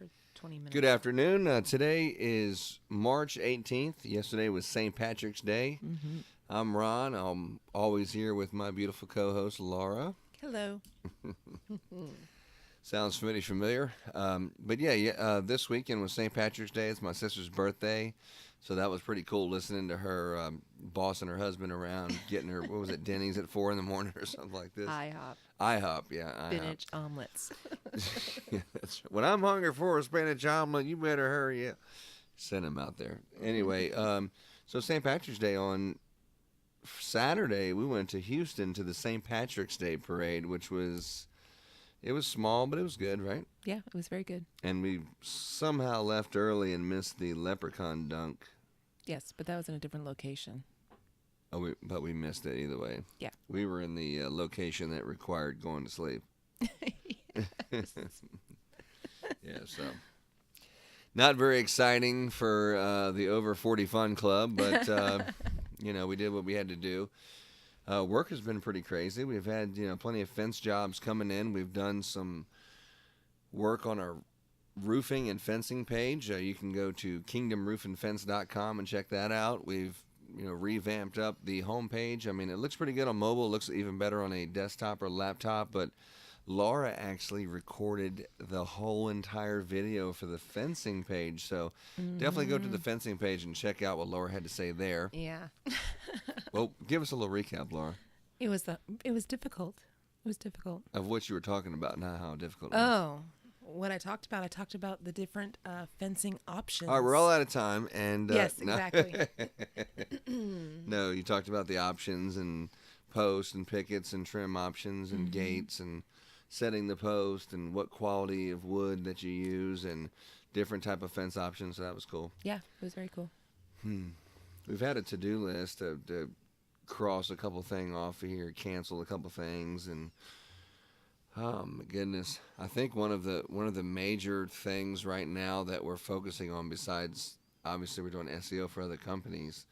for 20 minutes. Good afternoon. Today is March 18th. Yesterday was St. Patrick's Day. Mm-hmm. I'm Ron. I'm always here with my beautiful co-host, Laura. Hello. Sounds pretty familiar. This weekend was St. Patrick's Day. It's my sister's birthday. So that was pretty cool listening to her bossing her husband around, getting her, what was it, Denny's at 4 in the morning or something like this? IHOP, yeah. Spinach omelets. Yeah, when I'm hungry for a spinach omelet, you better hurry up. Send him out there. Anyway, so St. Patrick's Day on Saturday, we went to Houston to the St. Patrick's Day parade, which was, it was small, but it was good, right? Yeah, it was very good. And we somehow left early and missed the leprechaun dunk. Yes, but that was in a different location. But we missed it either way. Yeah. We were in the location that required going to sleep. Yes. Yeah, so not very exciting for the Over 40 Fun Club, but we did what we had to do. Work has been pretty crazy. We've had plenty of fence jobs coming in. We've done some work on our roofing and fencing page. You can go to kingdomroofandfence.com and check that out. We've revamped up the homepage. I mean, it looks pretty good on mobile. It looks even better on a desktop or laptop, but Laura actually recorded the whole entire video for the fencing page. So definitely go to the fencing page and check out what Laura had to say there. Yeah. Well, give us a little recap, Laura. It was difficult. It was difficult. Of what you were talking about, not how difficult it was. Oh, what I talked about the different fencing options. All right, we're all out of time. And yes, exactly. No, you talked about the options and posts and pickets and trim options and gates and setting the post and what quality of wood that you use and different type of fence options. So that was cool. Yeah, it was very cool. We've had a to-do list to cross a couple things off here, cancel a couple things, and oh my goodness, I think one of the major things right now that we're focusing on, besides obviously we're doing SEO for other companies,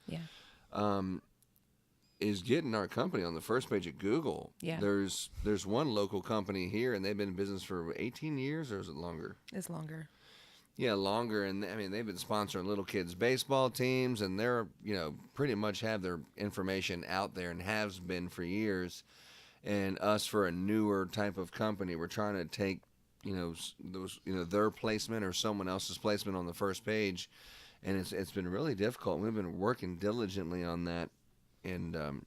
is getting our company on the first page of Google. Yeah. There's one local company here, and they've been in business for 18 years, or is it longer? It's longer. Yeah, longer, and I mean they've been sponsoring little kids baseball teams, and they're pretty much have their information out there and has been for years. And us, for a newer type of company, we're trying to take their placement or someone else's placement on the first page, and it's been really difficult. We've been working diligently on that, and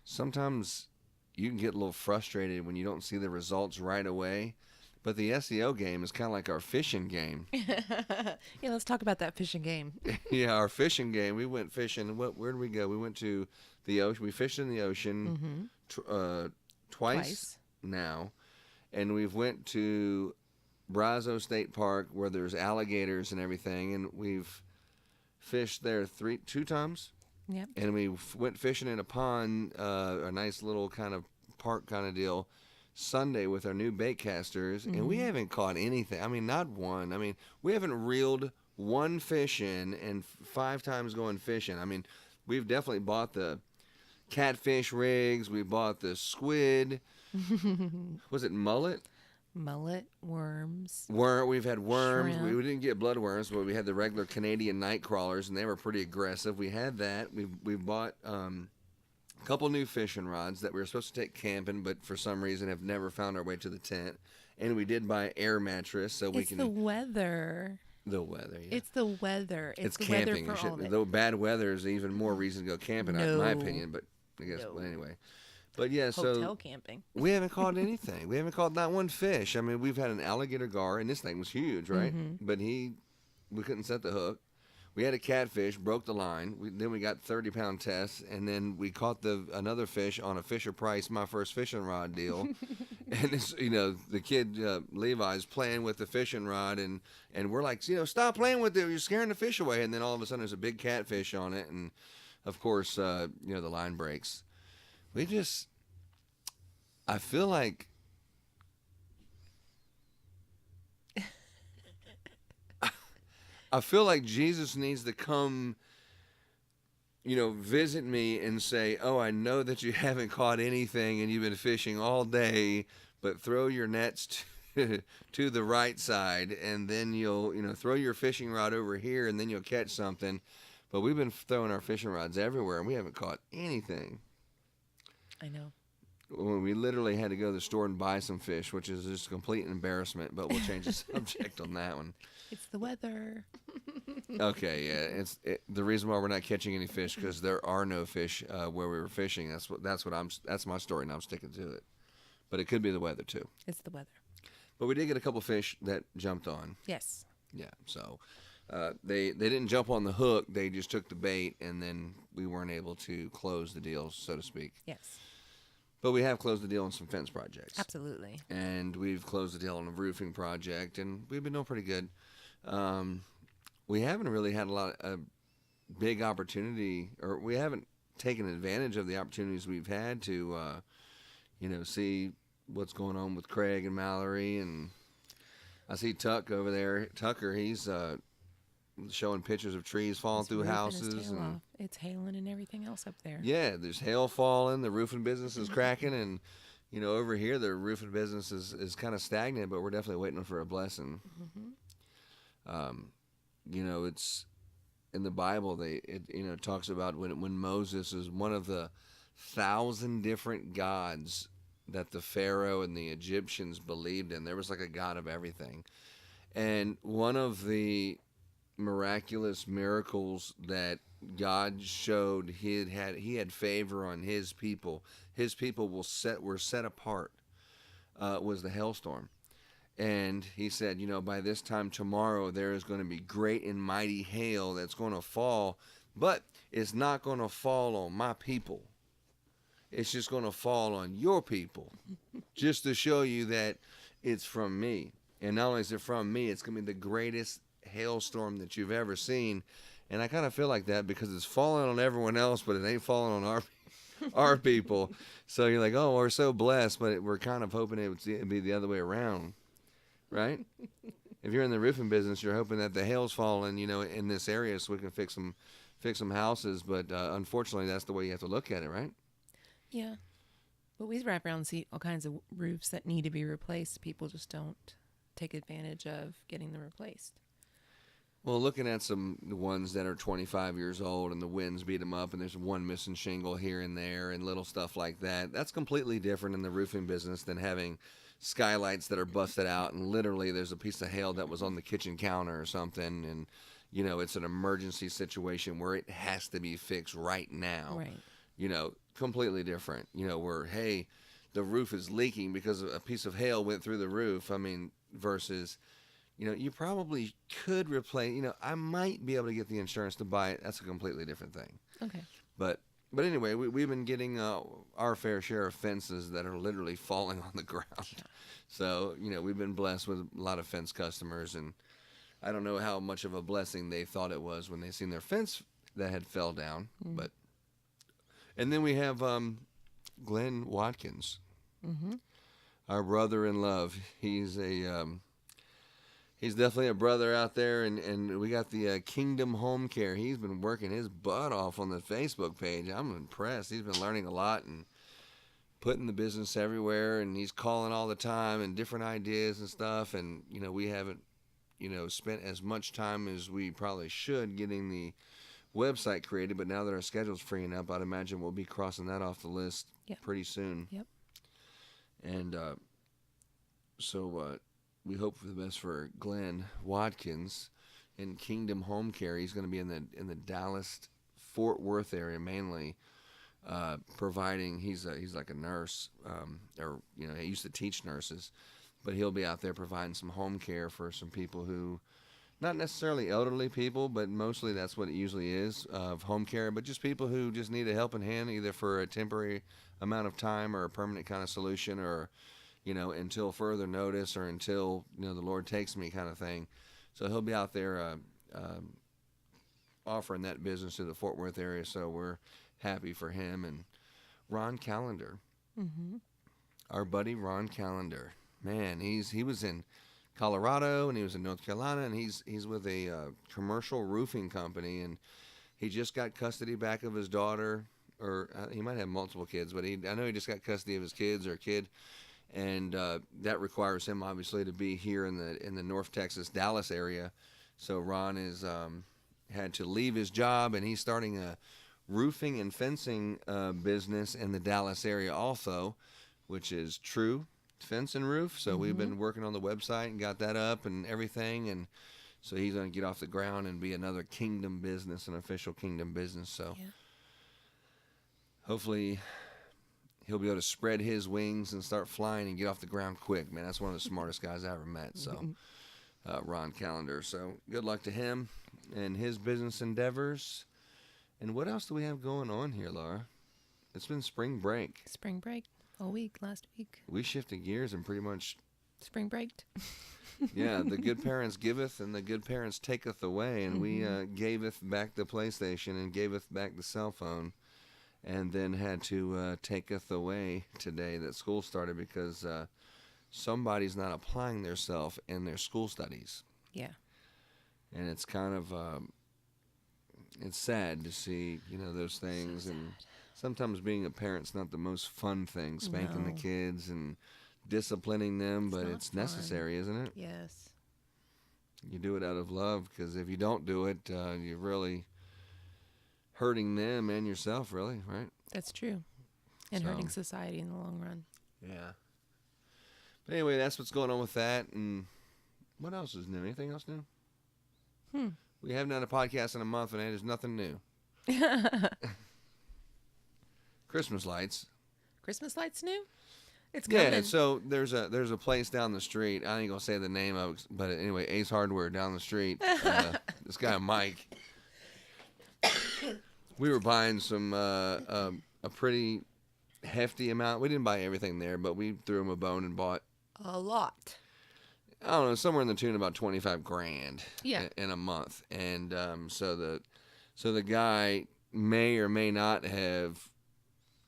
sometimes you can get a little frustrated when you don't see the results right away. But the SEO game is kind of like our fishing game. Yeah, let's talk about that fishing game. Yeah, our fishing game. We went fishing. Where did we go? We went to the ocean. We fished in the ocean twice now. And we've went to Brazo State Park where there's alligators and everything. And we've fished there two times. Yep. And we went fishing in a pond, a nice little kind of park kind of deal, Sunday with our new bait casters, and we haven't caught anything. I mean, not one. I mean, we haven't reeled one fish in and 5 times going fishing. I mean, we've definitely bought the catfish rigs. We bought the squid. Was it mullet? Mullet, worms. We've had worms. Shrimp. We didn't get bloodworms, but we had the regular Canadian night crawlers, and they were pretty aggressive. We had that. We bought a couple new fishing rods that we were supposed to take camping, but for some reason have never found our way to the tent. And we did buy air mattress so we can. It's the weather. The weather, yeah. It's the weather. It's the camping. weather for all of it. Though bad weather is even more reason to go camping, in my opinion. But I guess, but anyway. But yeah, Hotel camping. We haven't caught anything. We haven't caught not one fish. I mean, we've had an alligator gar, and this thing was huge, right? But we couldn't set the hook. We had a catfish, broke the line. Then we got 30-pound tests, and then we caught another fish on a Fisher Price, my first fishing rod deal. And it's, the kid Levi's playing with the fishing rod, and we're like, stop playing with it. You're scaring the fish away. And then all of a sudden, there's a big catfish on it, and of course, the line breaks. I feel like Jesus needs to come, visit me and say, oh, I know that you haven't caught anything and you've been fishing all day, but throw your nets to the right side, and then you'll throw your fishing rod over here, and then you'll catch something. But we've been throwing our fishing rods everywhere, and we haven't caught anything. I know. We literally had to go to the store and buy some fish, which is just a complete embarrassment. But we'll change the subject on that one. It's the weather. Okay, yeah, the reason why we're not catching any fish because there are no fish where we were fishing. That's my story, and I'm sticking to it. But it could be the weather too. It's the weather. But we did get a couple fish that jumped on. Yes. Yeah, so they didn't jump on the hook. They just took the bait, and then we weren't able to close the deal, so to speak. Yes. But we have closed the deal on some fence projects. Absolutely. And we've closed the deal on a roofing project, and we've been doing pretty good. We haven't really had a big opportunity, or we haven't taken advantage of the opportunities we've had to, see what's going on with Craig and Mallory. And I see Tucker over there. Tucker, he's showing pictures of trees falling through houses. And it's hailing and everything else up there. yeah, there's hail falling. The roofing business is cracking, and over here the roofing business is kind of stagnant. But we're definitely waiting for a blessing. Mm-hmm. It's in the Bible. It talks about when Moses is one of the 1,000 different gods that the Pharaoh and the Egyptians believed in. There was like a god of everything, and one of the miraculous miracles that God showed he had favor on his people. His people were set apart. Was the hailstorm. And he said, by this time tomorrow, there is going to be great and mighty hail that's going to fall, but it's not going to fall on my people. It's just going to fall on your people, just to show you that it's from me. And not only is it from me, it's going to be the greatest hailstorm that you've ever seen. And I kind of feel like that because it's falling on everyone else, but it ain't falling on our people. So you're like, oh, we're so blessed, but we're kind of hoping it would be the other way around. Right? If you're in the roofing business, you're hoping that the hail's falling, in this area so we can fix some houses. But unfortunately, that's the way you have to look at it, right? Yeah. But we wrap around and see all kinds of roofs that need to be replaced. People just don't take advantage of getting them replaced. Well, looking at some ones that are 25 years old and the winds beat them up and there's one missing shingle here and there and little stuff like that, that's completely different in the roofing business than having skylights that are busted out and literally there's a piece of hail that was on the kitchen counter or something, and it's an emergency situation where it has to be fixed right now. Right. Completely different. Where hey, the roof is leaking because a piece of hail went through the roof. I mean, versus you probably could replace. I might be able to get the insurance to buy it. That's a completely different thing. Okay. But anyway, we've been getting our fair share of fences that are literally falling on the ground. Yeah. So, we've been blessed with a lot of fence customers, and I don't know how much of a blessing they thought it was when they seen their fence that had fell down. Mm. And then we have Glenn Watkins, our brother in love. He's definitely a brother out there, and we got the Kingdom Home Care. He's been working his butt off on the Facebook page. I'm impressed. He's been learning a lot and putting the business everywhere, and he's calling all the time and different ideas and stuff. And, we haven't, spent as much time as we probably should getting the website created, but now that our schedule's freeing up, I'd imagine we'll be crossing that off the list pretty soon. Yep. And so we hope for the best for Glenn Watkins in Kingdom Home Care. He's going to be in the Dallas Fort Worth area mainly, providing. He's like a nurse, or he used to teach nurses, but he'll be out there providing some home care for some people who, not necessarily elderly people, but mostly that's what it usually is, of home care, but just people who just need a helping hand, either for a temporary amount of time or a permanent kind of solution, or until further notice, or until the Lord takes me kind of thing. So he'll be out there offering that business to the Fort Worth area. So we're happy for him. And Ron Callender, our buddy Ron Callender, man, he was in Colorado and he was in North Carolina, and he's with a commercial roofing company, and he just got custody back of his daughter, or he might have multiple kids, but I know he just got custody of his kids or a kid. and that requires him obviously to be here in the North Texas Dallas area. So Ron is had to leave his job, and he's starting a roofing and fencing business in the Dallas area also, which is True Fence and Roof. So we've been working on the website and got that up and everything, and so he's going to get off the ground and be another Kingdom business, an official Kingdom business. So hopefully he'll be able to spread his wings and start flying and get off the ground quick, man. That's one of the smartest guys I ever met. So Ron Callender. So good luck to him and his business endeavors. And what else do we have going on here, Laura? It's been spring break. Spring break all week, last week. We shifted gears and pretty much Spring breaked. yeah, the good parents giveth and the good parents taketh away. And we gaveth back the PlayStation and gaveth back the cell phone, and then had to taketh away today that school started because somebody's not applying theirself in their school studies. Yeah. And it's kind of it's sad to see, those things. And sometimes being a parent's not the most fun thing, spanking the kids and disciplining them, but it's necessary, isn't it? Yes. You do it out of love, because if you don't do it, you're really hurting them and yourself, really, right? That's true. And hurting society in the long run. Yeah. But anyway, that's what's going on with that. And what else is new? Anything else new? We haven't done a podcast in a month, and there's nothing new. Christmas lights. Christmas lights new? It's coming. Yeah, so there's a place down the street. I ain't gonna say the name of it, but anyway, Ace Hardware down the street. This guy Mike. We were buying some a pretty hefty amount. We didn't buy everything there, but we threw him a bone and bought a lot. I don't know, somewhere in the tune of about $25,000. Yeah. In a month, and so the guy may or may not have.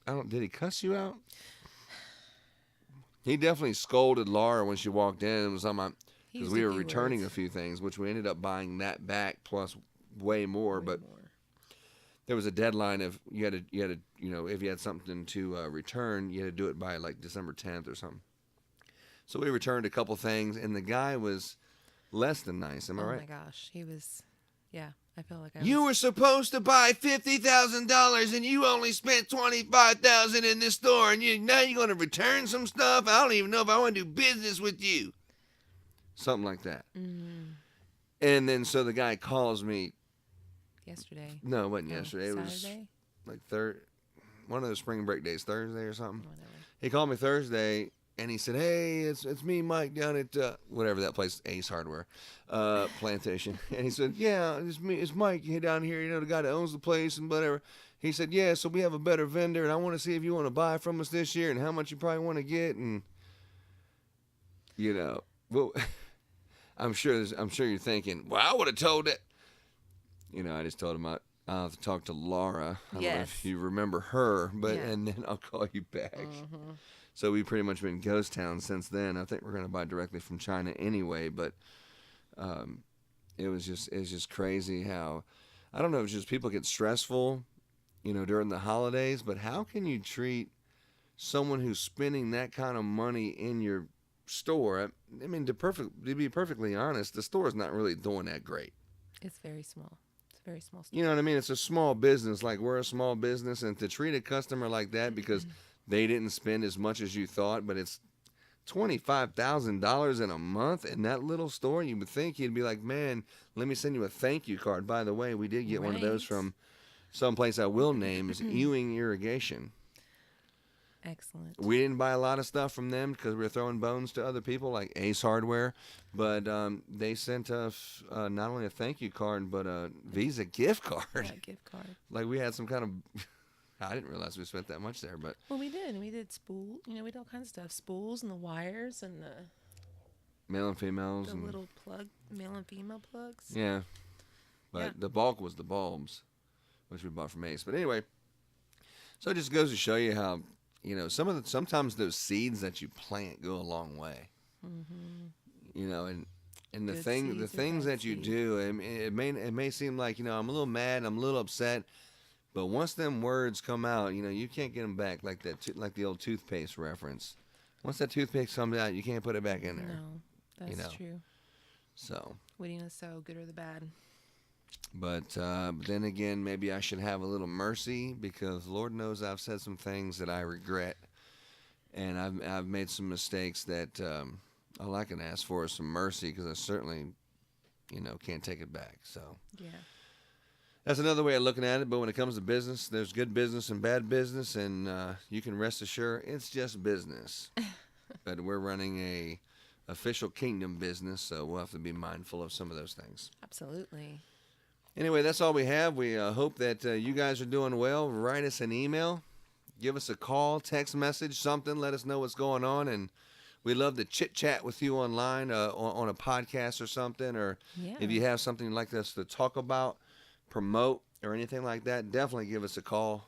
Did he cuss you out? He definitely scolded Laura when she walked in. It was something because we were returning a few things, which we ended up buying that back plus way more. But there was a deadline of you had to if you had something to return, you had to do it by like December 10th or something. So we returned a couple things, and the guy was less than nice. Am I right? Oh my gosh, he was. Yeah, I feel like You were supposed to buy $50,000, and you only spent $25,000 in this store, and now you're going to return some stuff. I don't even know if I want to do business with you. Something like that. And then so the guy calls me. Yesterday. No, it wasn't yesterday. It Saturday? was like one of those spring break days, Thursday or something. Whatever. He called me Thursday. And he said, "Hey, it's me, Mike, down at whatever that place, Ace Hardware, Plantation." And he said, "Yeah, it's me, it's Mike. You down here, the guy that owns the place and whatever." He said, "Yeah, so we have a better vendor, and I want to see if you want to buy from us this year and how much you probably want to get." And well, I'm sure you're thinking, "Well, I would have told it." I just told him I'll have to talk to Laura. I don't know if you remember her, but and then I'll call you back. So we've pretty much been ghost town since then. I think we're going to buy directly from China anyway, but it was just crazy how, I don't know if it's just people get stressful, during the holidays, but how can you treat someone who's spending that kind of money in your store? I mean, to be perfectly honest, the store is not really doing that great. It's very small. It's a very small store. You know what I mean? It's a small business. Like, we're a small business, and to treat a customer like that because they didn't spend as much as you thought, but it's $25,000 in a month in that little store. You would think he'd be like, "Man, let me send you a thank you card." By the way, we did get one of those from someplace I will name, is Ewing Irrigation. Excellent. We didn't buy a lot of stuff from them because we were throwing bones to other people like Ace Hardware, but they sent us not only a thank you card, but a Visa gift card. Yeah, gift card. Like we had some kind of... I didn't realize we spent that much there, but... Well, we did. We did spool. We did all kinds of stuff. Spools and the wires and the... Male and females. The little plug, male and female plugs. Yeah. But the bulk was the bulbs, which we bought from Ace. But anyway, so it just goes to show you how, sometimes those seeds that you plant go a long way. And the things that you do, it may seem like, I'm a little mad, I'm a little upset, but once them words come out, you can't get them back, like the old toothpaste reference. Once that toothpick comes out, you can't put it back in there. No, that's You know. true. So, Waiting to sow, good or the bad. but then again, maybe I should have a little mercy because Lord knows I've said some things that I regret, and I've made some mistakes that all I can ask for is some mercy because I certainly, can't take it back. So Yeah. that's another way of looking at it. But when it comes to business, there's good business and bad business, and you can rest assured it's just business. But we're running a official kingdom business, so we'll have to be mindful of some of those things. Absolutely. Anyway, that's all we have. We hope that you guys are doing well. Write us an email, give us a call, text message, something. Let us know what's going on, and we love to chit chat with you online on a podcast or something. Or Yeah. if you have something you'd like us to talk about, promote, or anything like that, definitely give us a call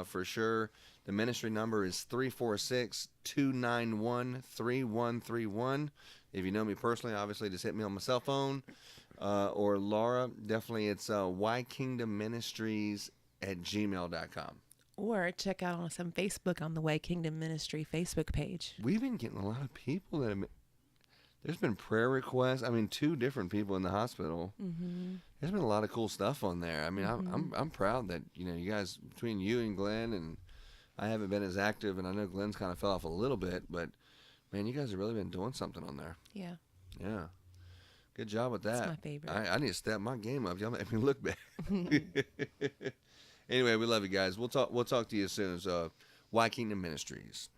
for sure. The ministry number is 346-291-3131. If you know me personally, obviously just hit me on my cell phone. Or Laura, definitely it's ykingdomministries@gmail.com. Or check out on some Facebook on the Way Kingdom Ministry Facebook page. We've been getting a lot of people that have, there's been prayer requests. I mean, 2 different people in the hospital. Mm-hmm. There's been a lot of cool stuff on there. I mean, I'm proud that you guys, between you and Glenn, and I haven't been as active, and I know Glenn's kind of fell off a little bit, but man, you guys have really been doing something on there. Yeah. Yeah, good job with that. That's my favorite. I need to step my game up. Y'all make me look bad. Anyway, we love you guys. We'll talk to you soon. So, Y Kingdom Ministries.